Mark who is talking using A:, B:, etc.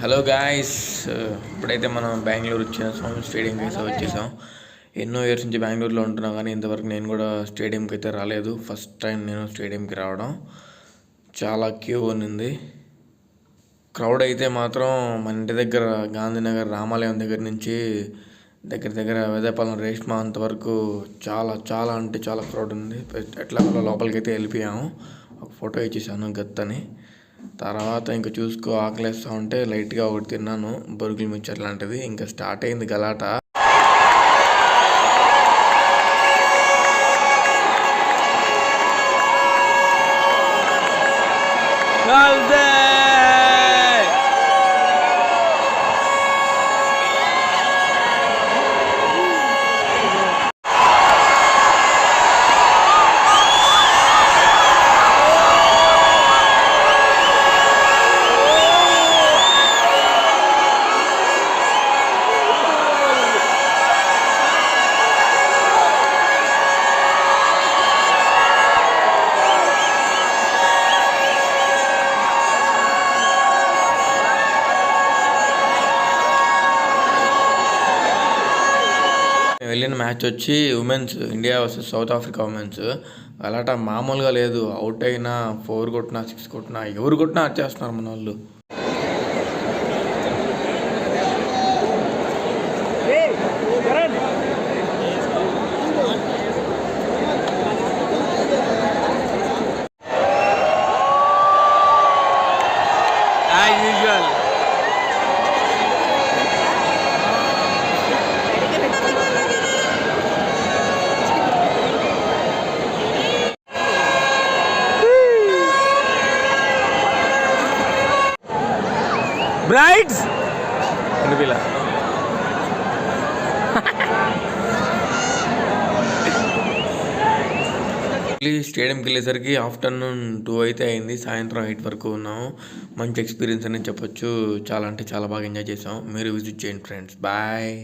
A: Hello guys, ఇప్పుడైతే మనం బెంగళూరు వచ్చేసాం. స్టేడియంకి అయితే వచ్చేసాం. ఎన్నో ఇయర్స్ నుంచి బెంగళూరులో ఉంటున్నాం, కానీ ఇంతవరకు నేను కూడా స్టేడియంకి అయితే రాలేదు. ఫస్ట్ టైం నేను స్టేడియంకి రావడం. చాలా క్యూ ఉంది. క్రౌడ్ అయితే మాత్రం మన ఇంటి దగ్గర గాంధీనగర్ రామాలయం దగ్గర నుంచి దగ్గర దగ్గర వేదాయపాలెం రేష్మా అంతవరకు చాలా చాలా అంటే చాలా క్రౌడ్ ఉంది. ఎట్లా లోపలికి అయితే వెళ్ళిపోయాము. ఒక ఫోటో ఇచ్చేసాను గత్తని. తర్వాత ఇంకా చూసుకో, ఆకలేస్తూ ఉంటే లైట్గా ఒకటి తిన్నాను, బొరుగుల మిక్చర్ లాంటిది. ఇంకా స్టార్ట్ అయింది గలాట. వెళ్ళిన మ్యాచ్ వచ్చి women's, India versus South Africa women's. అలాట మామూలుగా లేదు. అవుట్ అయినా 4 కొట్టినా 6 కొట్టినా ఎవరు కొట్టినా వచ్చేస్తున్నారు మన వాళ్ళు. బ్రైడ్స్ స్టేడియంకి వెళ్ళేసరికి ఆఫ్టర్నూన్ 2 అయితే అయింది. సాయంత్రం 8 వరకు ఉన్నాము. మంచి ఎక్స్పీరియన్స్ అని చెప్పొచ్చు. చాలా అంటే చాలా బాగా ఎంజాయ్ చేసాం. మీరు విజిట్ చేయండి ఫ్రెండ్స్. బాయ్.